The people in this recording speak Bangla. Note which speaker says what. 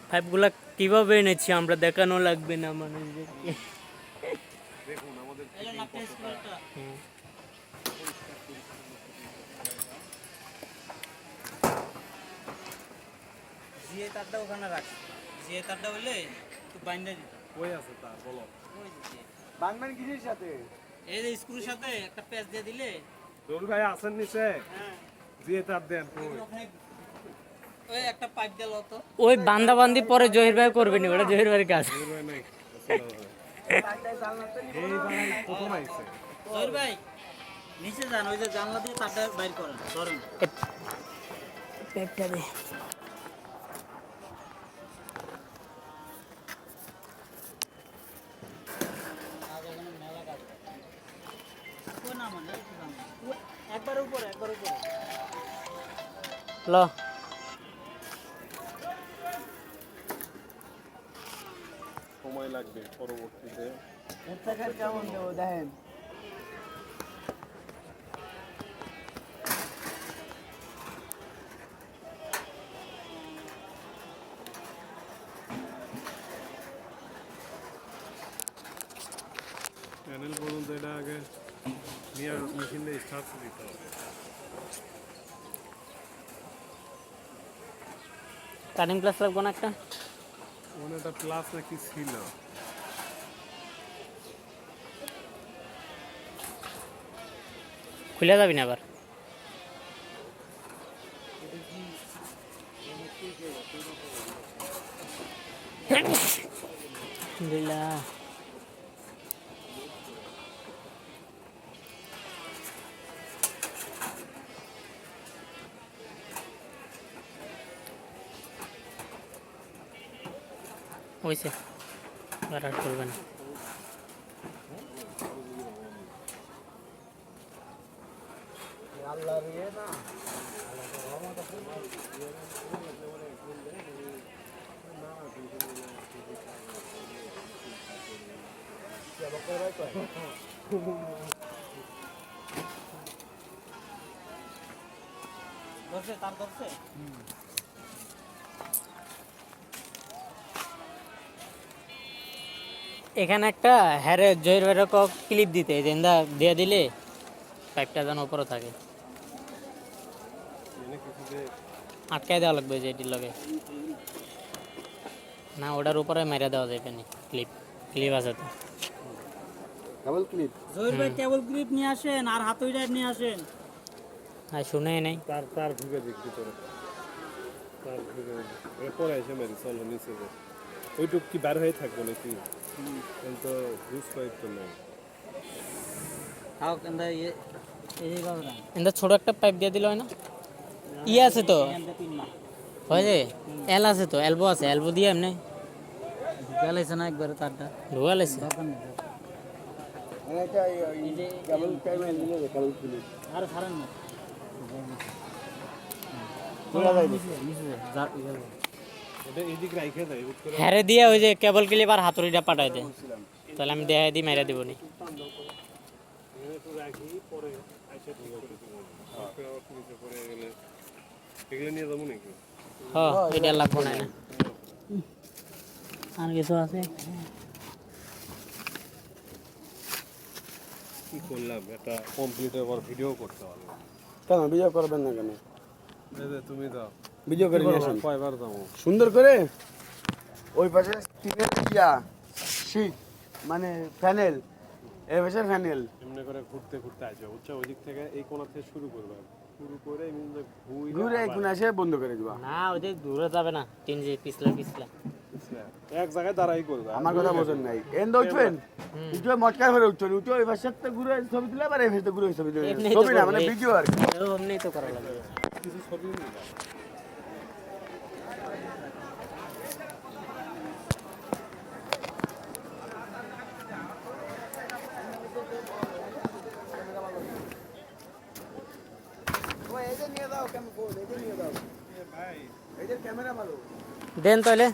Speaker 1: পাইপগুলা কিভাবে এনেছি আমরা দেখানো লাগবে না মানুষদেরকে।
Speaker 2: দেখুন আমাদের
Speaker 1: জিএ তারটা ওখানে রাখ, জিএ তারটা হলে একটু বাইন্ডা দিতে।
Speaker 2: কই আছে তার বলো
Speaker 3: বাংমান কিসের সাথে?
Speaker 1: এই যে স্ক্রুর সাথে একটা প্যাচ দিয়ে দিলে।
Speaker 2: জরুল ভাই আছেন নিচে?
Speaker 1: হ্যাঁ,
Speaker 2: দিয়ে তার দেন কই
Speaker 1: ওই একটা পাইপ দিল তো, ওই বান্দা বান্দি পরে জহির ভাই করবেনি, ওটা জহির ভাইয়ের কাজ।
Speaker 2: জরুল ভাই নাই এই ভাই প্রথম আইছে
Speaker 1: জহির ভাই নিচে যান, ওই যে জানলা দিয়ে তারটা বাইর করেন, ধরেন পাইপটা দে। একবার উপরে ল
Speaker 2: সময় লাগবে পরবর্তীতে।
Speaker 3: কেমন দেবো দেখেন।
Speaker 2: প্যানেল পর্যন্ত এটা আগে নিয়ে মেশিন দিয়ে স্টার্ট দিতে হবে।
Speaker 1: কাটিং প্লাস লাগবো না একটা?
Speaker 2: ওখানে একটা প্লাস নাকি ছিল,
Speaker 1: খুলে যাবি না আবার? হয়েছে, আর করবে না। এখানে একটা হ্যারে জয়ের বাইরে ক্লিপ দিতে দিয়ে দিলে পাইপটা যেন উপরে থাকে, আটকায় দেওয়া লাগবে যে এটির লগে না, ওটার উপরে মেরে দেওয়া যাবে না। ক্লিপ আছে তো,
Speaker 3: কেবল ক্লিপ।
Speaker 1: জয়ের ভাই কেবল ক্লিপ নিয়ে আসেন আর হাতুড়ি টাইট নিয়ে আসেন। আর শুনে নেই
Speaker 2: তার ঢুকে দিক ভিতরে, তার ঢুকে পরে এসে মেরি চলো নিচে যে ওইটুক কি বার হয়ে থাকবো নাকি? কিন্তু বুঝ পাইপ তো নেই।
Speaker 1: এন্দা ছোট একটা পাইপ দিয়ে দিল হয় না? ইয়ে আছে তো, হয় যে এল আছে তো, এলবো আছে, এলবো দিয়ে এমনি ঢুকালাইছে না একবারে, তারটা ঢুকালাইছে।
Speaker 3: কেবল কেবল ক্লিপ
Speaker 1: আর ছাড়েন না, হ্যারে দিয়ে ওই যে কেবল ক্লিপ আর হাতুড়িটা পাঠাই দেয়, তাহলে আমি দেখাই দিই, মেরে দিব নি। হ্যাঁ, এটা লাগবো না, আর কিছু আছে?
Speaker 2: কি করলাম, একটা কমপ্লিটের পর ভিডিও করতে পারবো।
Speaker 3: কেন ভিডিও করবেন না কেন?
Speaker 2: তুমি দাও
Speaker 3: ভিডিও করে নিয়ে আসেন
Speaker 2: কয়বার যাবো
Speaker 3: সুন্দর করে। ওই পাশে টিনের শীট মানে প্যানেল, এই পাশে প্যানেল
Speaker 2: এমনি করে ঘুরতে ঘুরতে আসবে, বুঝছো? ওই দিক থেকে এই কোণা থেকে শুরু করবে, শুরু করে
Speaker 3: ঘুরে এখন আসে বন্ধ করে দিবা।
Speaker 1: না, ওই যে দূরে যাবে না, তিন যে পিছলা
Speaker 2: এক জায়গায় দাঁড়াই করবে।
Speaker 3: আমার কথা বোঝেন নাই, এন্ড উঠবেন উঠবে মটকার ঘরে উঠবেন, উঠে ওই পাশে ঘুরে ছবি তুলে আবার এই পাশে ঘুরে ছবি তুলে, ছবি না মানে ভিডিও আর কি।
Speaker 1: এমনি তো করা লাগবে।
Speaker 2: কিছু ছবি নিয়ে
Speaker 3: ক্যামেরা ভালো
Speaker 1: দেন তাহলে।